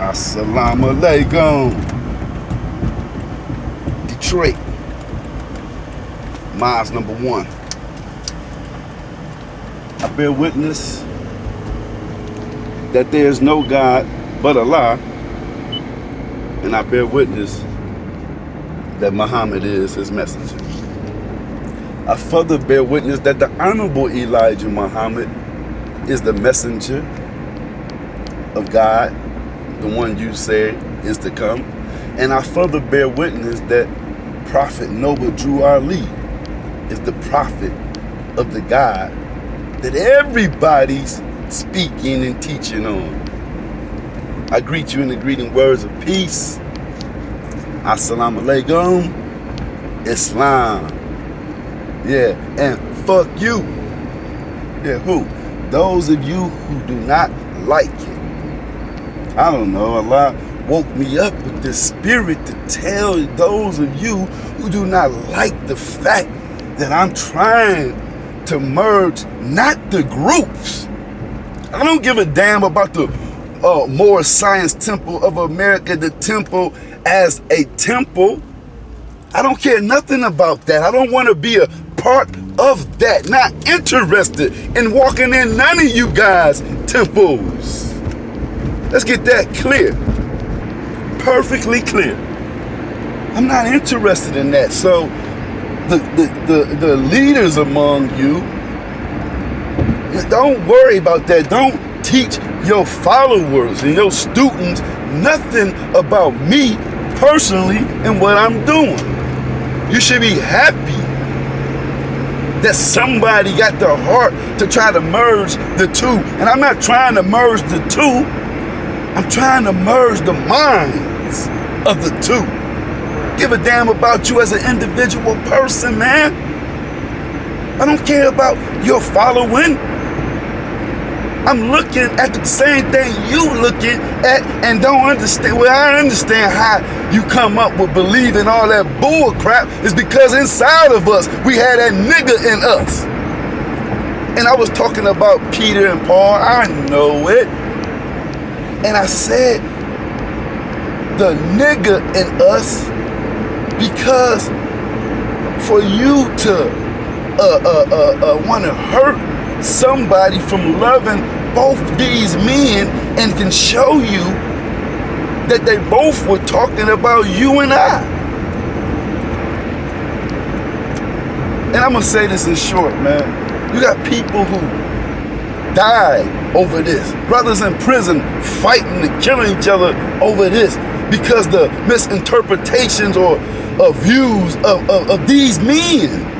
Assalamu alaikum. Detroit. Miles number 1. I bear witness that there is no God but Allah, and I bear witness that Muhammad is his messenger. I further bear witness that the Honorable Elijah Muhammad is the messenger of God, the one you said is to come. And I further bear witness that Prophet Noble Drew Ali is the prophet of the God that everybody's speaking and teaching on. I greet you in the greeting words of peace. Assalamu alaikum, Islam. Yeah, and fuck you. Yeah, who? Those of you who do not like it. I don't know, Allah woke me up with this spirit to tell those of you who do not like the fact that I'm trying to merge not the groups. I don't give a damn about the Moorish Science Temple of America, the temple as a temple. I don't care nothing about that. I don't want to be a part of that. Not interested in walking in none of you guys' temples. Let's get that clear. Perfectly clear. I'm not interested in that. So the leaders among you, don't worry about that. Don't teach your followers and your students nothing about me personally and what I'm doing. You should be happy that somebody got the heart to try to merge the two. And I'm not trying to merge the two. I'm trying to merge the minds of the two. Give a damn about you as an individual person, man. I don't care about your following. I'm looking at the same thing you looking at and don't understand. Well, I understand how you come up with believing all that bull crap is because inside of us, we had that nigga in us. And I was talking about Peter and Paul. I know it. And I said the nigga in us because for you to want to hurt somebody from loving both these men and can show you that they both were talking about you and I. And I'm gonna say this in short, man. You got people who died over this. Brothers in prison fighting and killing each other over this because the misinterpretations or views of these men.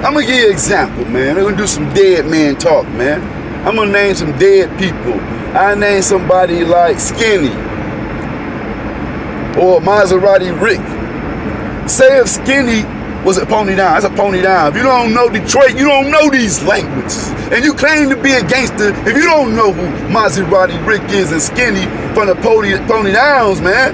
I'm gonna give you an example, man. I'm gonna do some dead man talk, man. I'm gonna name some dead people. I name somebody like Skinny or Maserati Rick. Say if Skinny was a pony down, that's a pony down. If you don't know Detroit, you don't know these languages. And you claim to be a gangster if you don't know who Maserati Rick is and Skinny from the pony downs, man.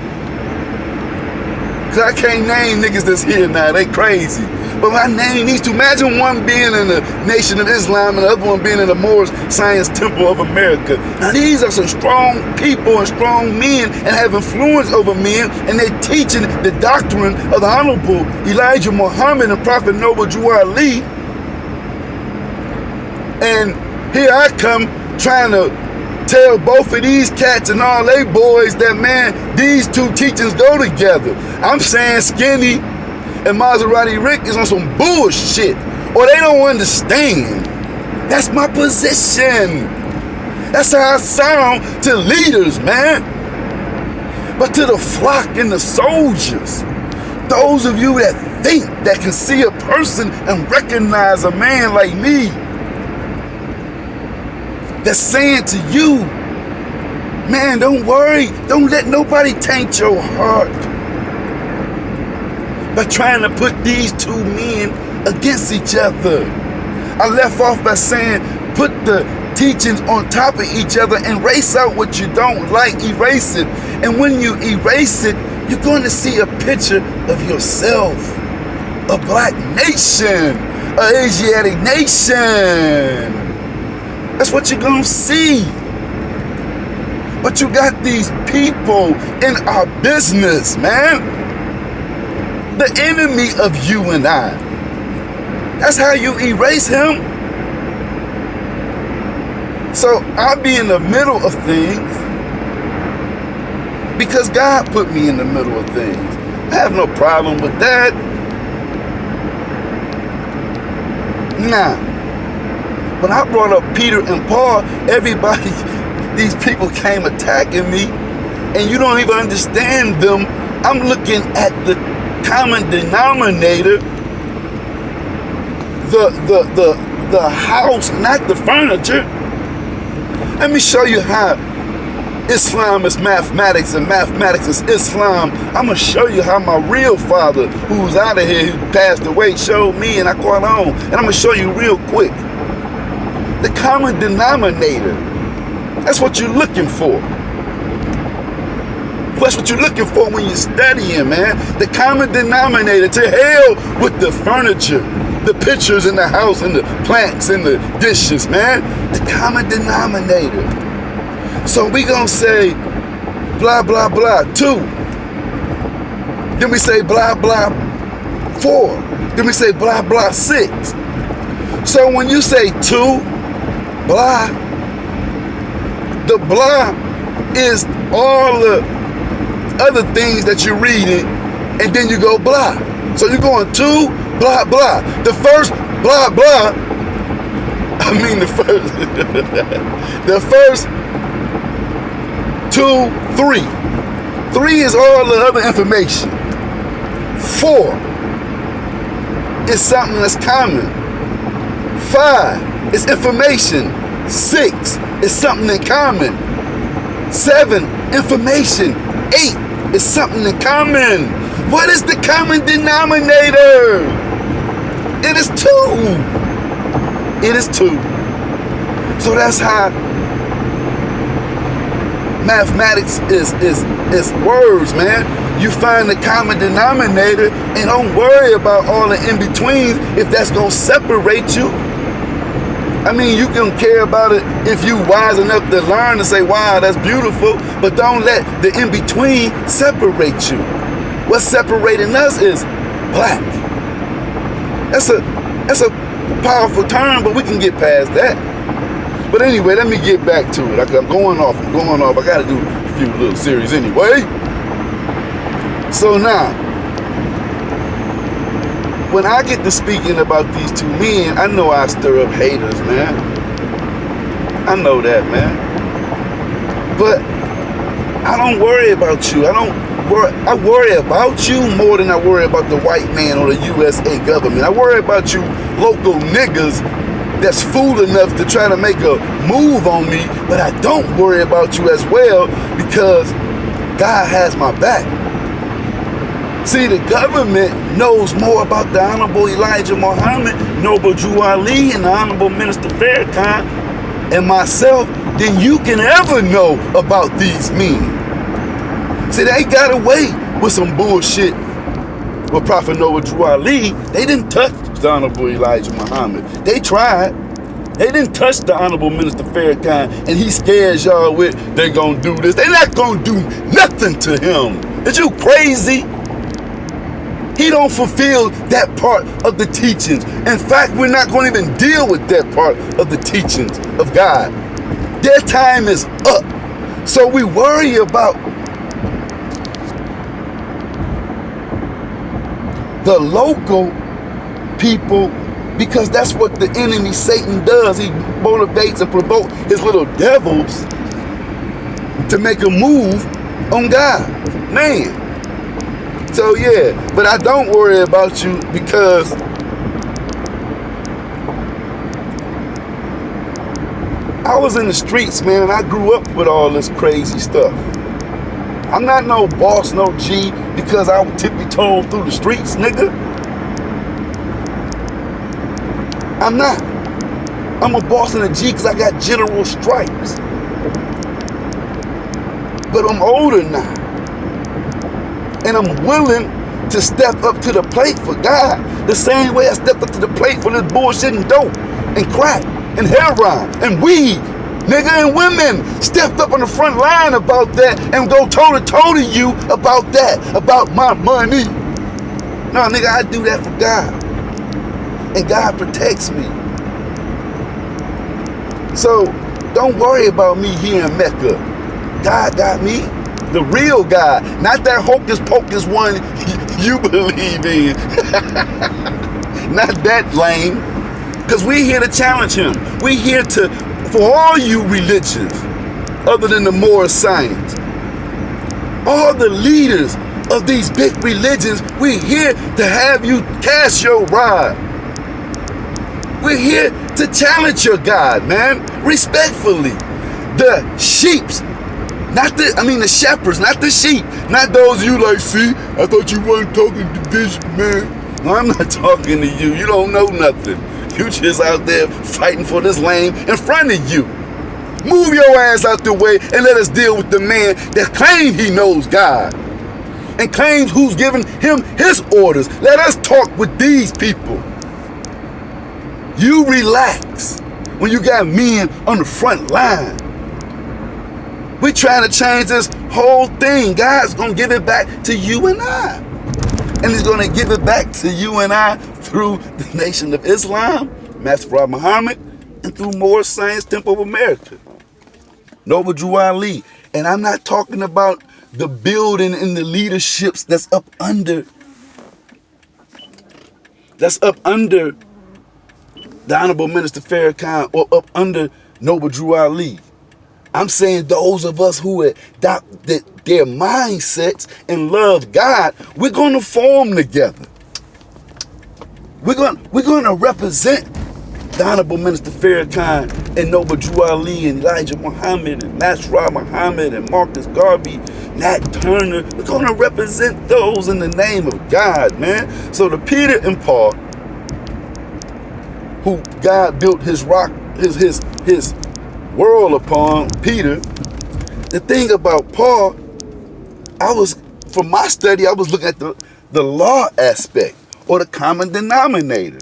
Cause I can't name niggas that's here now, they crazy. But I name these two. Imagine one being in the Nation of Islam and the other one being in the Moorish Science Temple of America. Now these are some strong people and strong men and have influence over men, and they're teaching the doctrine of the Honorable Elijah Muhammad and Prophet Noble Drew Ali. And here I come trying to tell both of these cats and all they boys that, man, these two teachings go together. I'm saying Skinny and Maserati Rick is on some bullshit, or they don't understand. That's my position. That's how I sound to leaders, man. But to the flock and the soldiers, those of you that think that can see a person and recognize a man like me, that's saying to you, man, don't worry, don't let nobody taint your heart by trying to put these two men against each other. I left off by saying, put the teachings on top of each other and erase out what you don't like, erase it. And when you erase it, you're going to see a picture of yourself, a black nation, an Asiatic nation. That's what you're going to see. But you got these people in our business, man. The enemy of you and I. That's how you erase him. So I'll be in the middle of things because God put me in the middle of things. I have no problem with that. Now, when I brought up Peter and Paul, everybody, these people came attacking me, and you don't even understand them. I'm looking at the common denominator, the house, not the furniture. Let me show you how Islam is mathematics and mathematics is Islam. I'm going to show you how my real father, who's out of here, who passed away, showed me, and I caught on. And I'm going to show you real quick. The common denominator. That's what you're looking for. That's what you're looking for when you're studying, man. The common denominator. To hell with the furniture, the pictures in the house, and the plants and the dishes, man. The common denominator. So we gonna say blah, blah, blah, 2. Then we say blah, blah, 4. Then we say blah, blah, 6. So when you say 2, blah, the blah is all the other things that you're reading, and then you go blah. So you're going 2, blah, blah. The first blah, blah, the first 2, 3. 3 is all the other information. 4 is something that's common. 5 is information. 6 is something in common. 7, information. 8 is something in common. What is the common denominator? It is 2. It is 2. So that's how mathematics is words, man. You find the common denominator and don't worry about all the in-betweens if that's going to separate you. I mean, you can care about it if you wise enough to learn and say, wow, that's beautiful, but don't let the in-between separate you. What's separating us is black. That's a powerful term, but we can get past that. But anyway, let me get back to it. I'm going off. I got to do a few little series anyway. So now, when I get to speaking about these two men, I know I stir up haters, man. I know that, man. But I don't worry about you. I worry about you more than I worry about the white man or the USA government. I worry about you local niggas that's fool enough to try to make a move on me, but I don't worry about you as well because God has my back. See, the government knows more about the Honorable Elijah Muhammad, Noble Drew Ali, and the Honorable Minister Farrakhan and myself than you can ever know about these men. See, they got away with some bullshit with Prophet Noble Drew Ali. They didn't touch the Honorable Elijah Muhammad. They tried. They didn't touch the Honorable Minister Farrakhan, and he scares y'all with they're gonna do this. They're not gonna do nothing to him. Is you crazy? He don't fulfill that part of the teachings. In fact, we're not going to even deal with that part of the teachings of God. Their time is up. So we worry about the local people because that's what the enemy Satan does. He motivates and provokes his little devils to make a move on God. Man. So yeah, but I don't worry about you because I was in the streets, man, and I grew up with all this crazy stuff. I'm not no boss, no G, because I would tippy-toe through the streets, nigga. I'm not. I'm a boss and a G because I got general stripes. But I'm older now. And I'm willing to step up to the plate for God the same way I stepped up to the plate for this bullshit and dope and crack and heroin and weed nigga, and women stepped up on the front line about that and go toe to toe to you about that, about my money. No, nigga, I do that for God. And God protects me. So don't worry about me here in Mecca. God got me. The real God. Not that hocus pocus one you believe in. Not that lame. Because we're here to challenge him. We're here to, for all you religions, other than the Moorish science, all the leaders of these big religions, we're here to have you cast your rod. We're here to challenge your God, man, respectfully. The sheeps, the shepherds, not the sheep, not those you like, see, I thought you weren't talking to this man. No, I'm not talking to you. You don't know nothing. You just out there fighting for this lane in front of you. Move your ass out the way and let us deal with the man that claims he knows God and claims who's giving him his orders. Let us talk with these people. You relax when you got men on the front line. We're trying to change this whole thing. God's going to give it back to you and I. And he's going to give it back to you and I through the Nation of Islam, Master Prophet Muhammad, and through Moorish Science Temple of America, Noble Drew Ali. And I'm not talking about the building and the leaderships that's up under the Honorable Minister Farrakhan or up under Noble Drew Ali. I'm saying those of us who adopted their mindsets and love God, we're going to form together. We're going to represent the Honorable Minister Farrakhan and Noble Drew Ali and Elijah Muhammad and Nasrallah Muhammad and Marcus Garvey, Nat Turner. We're going to represent those in the name of God, man. So the Peter and Paul, who God built his rock, his world upon, Peter. The thing about Paul, from my study, I was looking at the law aspect or the common denominator.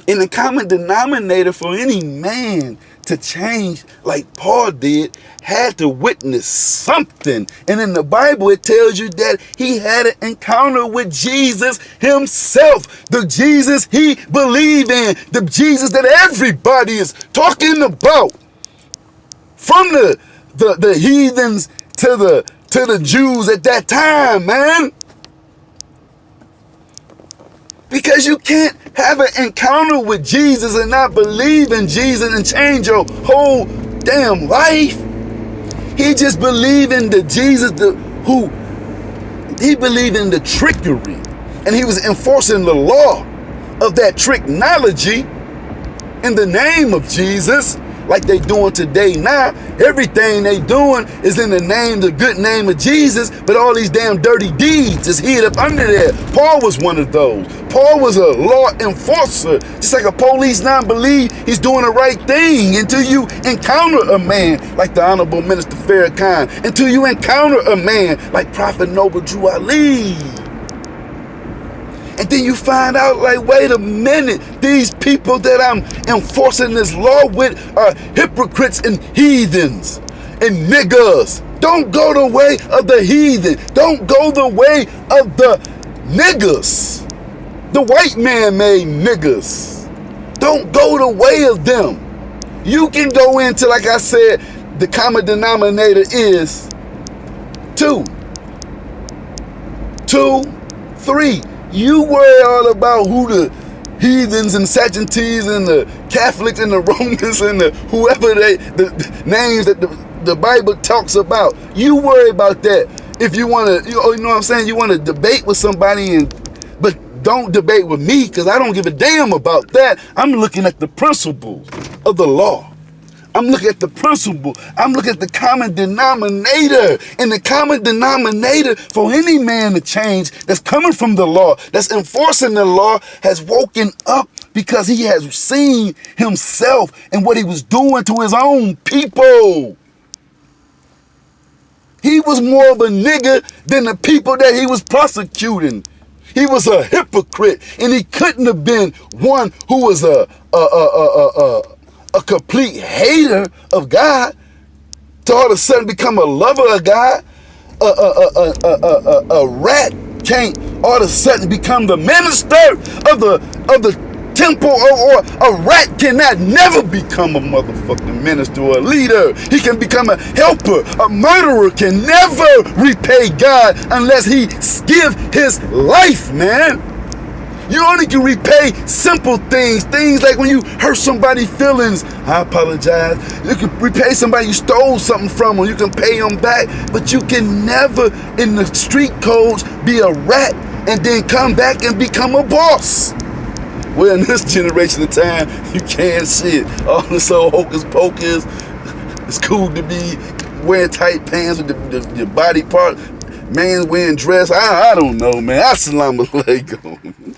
And the common denominator for any man to change like Paul did had to witness something. And in the Bible, it tells you that he had an encounter with Jesus himself. The Jesus he believed in. The Jesus that everybody is talking about. From the heathens to the Jews at that time, man. Because you can't have an encounter with Jesus and not believe in Jesus and change your whole damn life. He just believed in the Jesus he believed in the trickery. And he was enforcing the law of that technology in the name of Jesus. Like they doing today now. Everything they doing is in the good name of Jesus, but all these damn dirty deeds is hid up under there. Paul was one of those. Paul was a law enforcer. Just like a police now believe he's doing the right thing until you encounter a man like the Honorable Minister Farrakhan, until you encounter a man like Prophet Noble Drew Ali. And then you find out, like, wait a minute, these people that I'm enforcing this law with are hypocrites and heathens and niggas. Don't go the way of the heathen. Don't go the way of the niggas. The white man made niggas. Don't go the way of them. You can go into, like I said, the common denominator is 2, 3. You worry all about who the heathens and Sadducees and the Catholics and the Romans and the whoever the names that the Bible talks about. You worry about that. If you want to, you know what I'm saying? You want to debate with somebody, but don't debate with me, because I don't give a damn about that. I'm looking at the principles of the law. I'm looking at the principle. I'm looking at the common denominator. And the common denominator for any man to change that's coming from the law, that's enforcing the law, has woken up because he has seen himself and what he was doing to his own people. He was more of a nigger than the people that he was prosecuting. He was a hypocrite, and he couldn't have been one who was a complete hater of God to all of a sudden become a lover of God. A rat can't all of a sudden become the minister of the temple, or a rat cannot never become a motherfucking minister or a leader. He can become a helper. A murderer can never repay God unless he give his life, man. You only can repay simple things. Things like when you hurt somebody's feelings, I apologize. You can repay somebody you stole something from, or you can pay them back. But you can never, in the street codes, be a rat and then come back and become a boss. Well, in this generation of time, you can't shit. All this old hocus pocus. It's cool to be wearing tight pants with your body part. Man wearing dress. I don't know, man. Assalamu alaikum.